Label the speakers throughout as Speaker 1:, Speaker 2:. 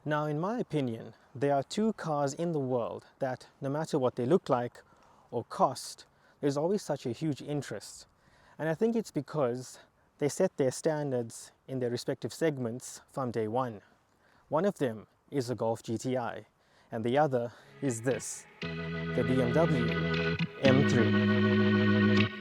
Speaker 1: Now, in my opinion, there are two cars in the world that, no matter what they look like or cost, there's always such a huge interest. And I think it's because they set their standards in their respective segments from day one. One of them is the Golf GTI, and the other is this, the BMW M3.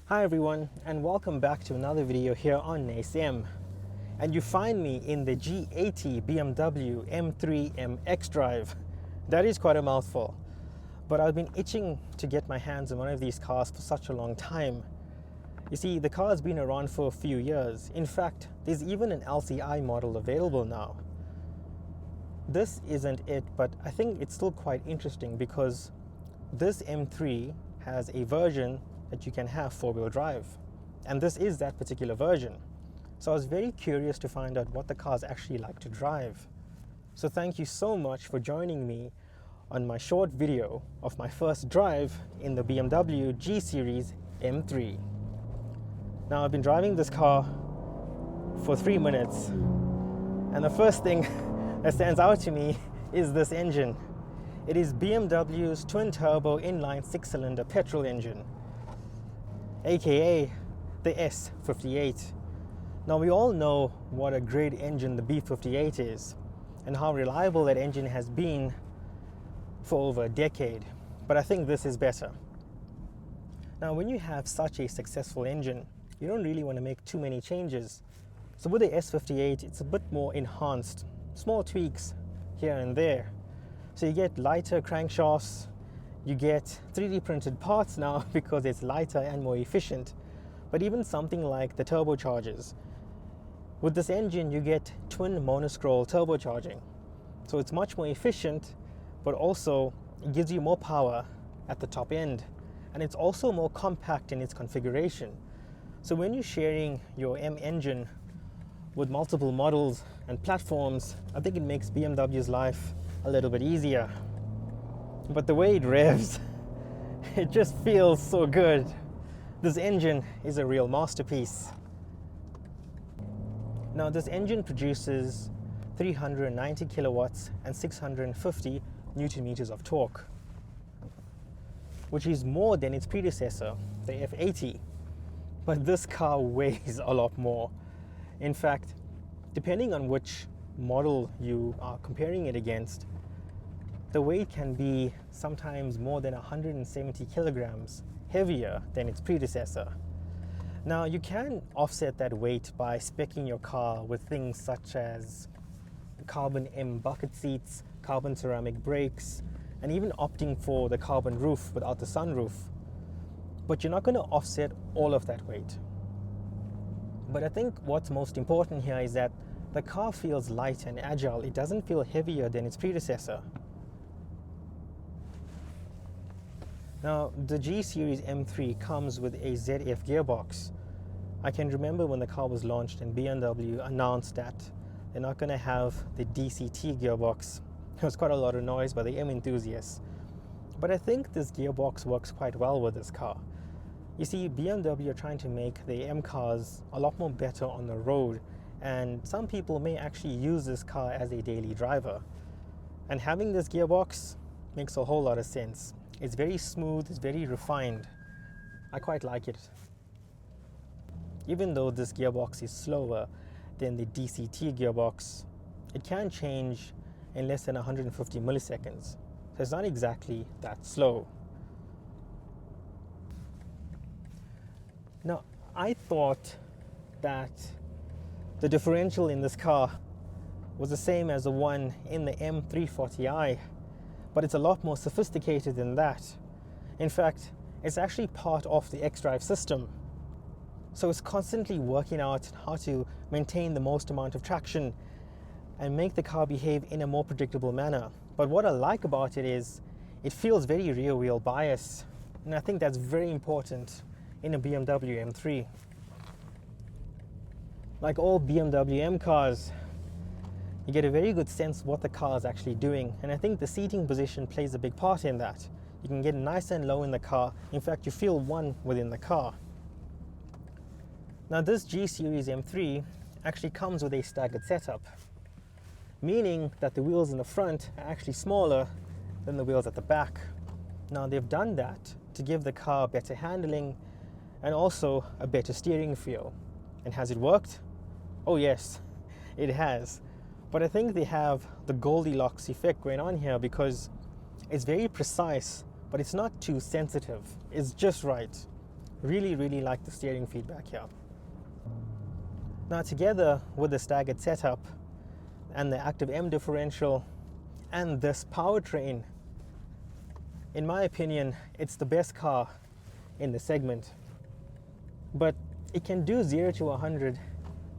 Speaker 1: Hi everyone, and welcome back to another video here on Nace. And you find me in the G80 BMW M3 xDrive. That is quite a mouthful, but I've been itching to get my hands on one of these cars for such a long time. You see, the car's been around for a few years. In fact, there's even an LCI model available now. This isn't it, but I think it's still quite interesting because this M3 has a version that you can have four-wheel drive, and this is that particular version. So I was very curious to find out what the car's actually like to drive. So thank you so much for joining me on my short video of my first drive in the BMW G Series M3. Now, I've been driving this car for 3 minutes, and the first thing that stands out to me is this engine. It is BMW's twin-turbo inline six-cylinder petrol engine, aka the S58. Now, we all know what a great engine the B58 is and how reliable that engine has been for over a decade, but I think this is better. Now, when you have such a successful engine, you don't really want to make too many changes. So with the S58, it's a bit more enhanced, small tweaks here and there. So you get lighter crankshafts, you get 3D printed parts now because it's lighter and more efficient. But even something like the turbochargers. With this engine, you get twin monoscroll turbocharging. So it's much more efficient, but also it gives you more power at the top end. And it's also more compact in its configuration. So when you're sharing your M engine with multiple models and platforms, I think it makes BMW's life a little bit easier. But the way it revs, it just feels so good. This engine is a real masterpiece. Now, this engine produces 390 kilowatts and 650 newton meters of torque, which is more than its predecessor, the F80. But this car weighs a lot more. In fact, depending on which model you are comparing it against, the weight can be sometimes more than 170 kilograms heavier than its predecessor. Now, you can offset that weight by speccing your car with things such as carbon M bucket seats, carbon ceramic brakes, and even opting for the carbon roof without the sunroof. But you're not going to offset all of that weight. But I think what's most important here is that the car feels light and agile. It doesn't feel heavier than its predecessor. Now, the G Series M3 comes with a ZF gearbox. I can remember when the car was launched and BMW announced that they're not going to have the DCT gearbox. There was quite a lot of noise by the M enthusiasts. But I think this gearbox works quite well with this car. You see, BMW are trying to make the M cars a lot more better on the road, and some people may actually use this car as a daily driver. And having this gearbox makes a whole lot of sense. It's very smooth, it's very refined. I quite like it. Even though this gearbox is slower than the DCT gearbox, it can change in less than 150 milliseconds. So it's not exactly that slow. Now, I thought that the differential in this car was the same as the one in the M340i, but it's a lot more sophisticated than that. In fact, it's actually part of the xDrive system. So it's constantly working out how to maintain the most amount of traction and make the car behave in a more predictable manner. But what I like about it is it feels very rear wheel bias, and I think that's very important in a BMW M3. Like all BMW M cars, you get a very good sense of what the car is actually doing, and I think the seating position plays a big part in that. You can get nice and low in the car. In fact, you feel one within the car. Now this G Series M3 actually comes with a staggered setup, meaning that the wheels in the front are actually smaller than the wheels at the back. Now they've done that to give the car better handling and also a better steering feel. And has it worked? Oh yes, it has. But I think they have the Goldilocks effect going on here, because it's very precise, but it's not too sensitive. It's just right. Really, really like the steering feedback here. Now together with the staggered setup and the active M differential and this powertrain, in my opinion, it's the best car in the segment. But it can do 0 to 100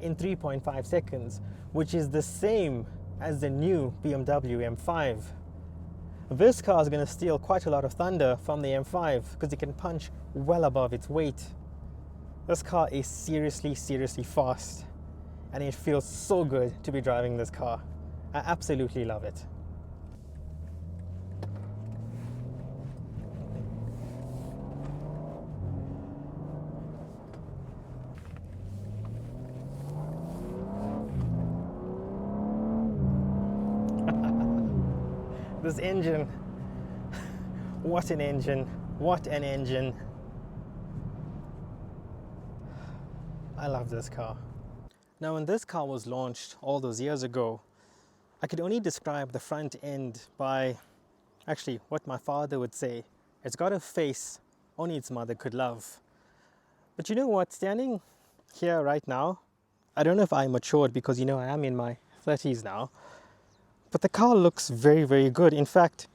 Speaker 1: in 3.5 seconds, which is the same as the new BMW M5. This car is going to steal quite a lot of thunder from the M5 because it can punch well above its weight. This car is seriously, seriously fast, and it feels so good to be driving this car. I absolutely love it. This engine, what an engine, what an engine. I love this car. Now when this car was launched all those years ago, I could only describe the front end by actually what my father would say: it's got a face only its mother could love. But you know what, standing here right now, I don't know if I matured, because you know I am in my 30s now, but the car looks very, very good. In fact,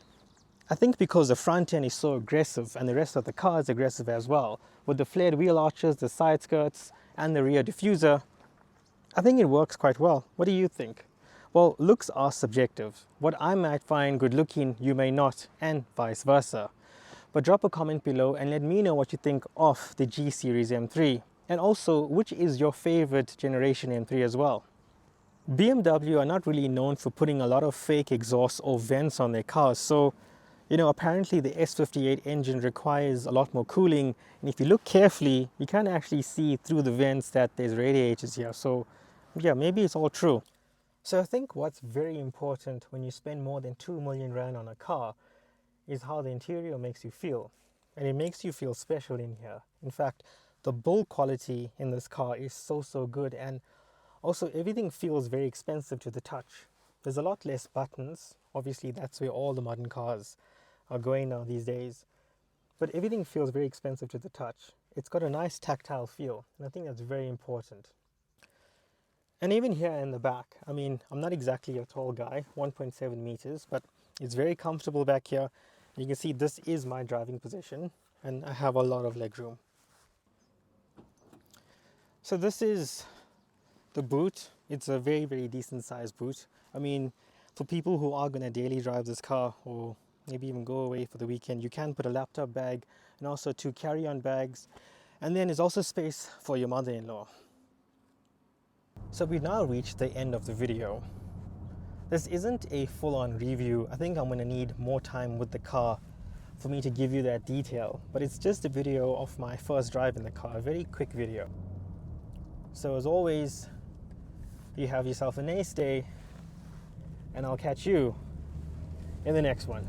Speaker 1: I think because the front end is so aggressive and the rest of the car is aggressive as well, with the flared wheel arches, the side skirts and the rear diffuser, I think it works quite well. What do you think? Well, looks are subjective. What I might find good looking, you may not, and vice versa. But drop a comment below and let me know what you think of the G Series M3, and also which is your favorite generation M3 as well. BMW are not really known for putting a lot of fake exhaust or vents on their cars, so you know, apparently the S58 engine requires a lot more cooling, and if you look carefully you can actually see through the vents that there's radiators here. So yeah, maybe it's all true. So I think what's very important when you spend more than 2 million rand on a car is how the interior makes you feel, and it makes you feel special in here. In fact, the build quality in this car is so good, and also everything feels very expensive to the touch. There's a lot less buttons. Obviously that's where all the modern cars are going now these days, but everything feels very expensive to the touch. It's got a nice tactile feel, and I think that's very important. And even here in the back, I mean, I'm not exactly a tall guy, 1.7 meters, but it's very comfortable back here. You can see this is my driving position, and I have a lot of leg room. So this is the boot. It's a very, very decent sized boot. I mean, for people who are going to daily drive this car, or maybe even go away for the weekend, you can put a laptop bag and also 2 carry-on bags, and then there's also space for your mother-in-law. So we've now reached the end of the video. This isn't a full-on review. I think I'm going to need more time with the car for me to give you that detail, but it's just a video of my first drive in the car, a very quick video. So as always, you have yourself a nice day, and I'll catch you in the next one.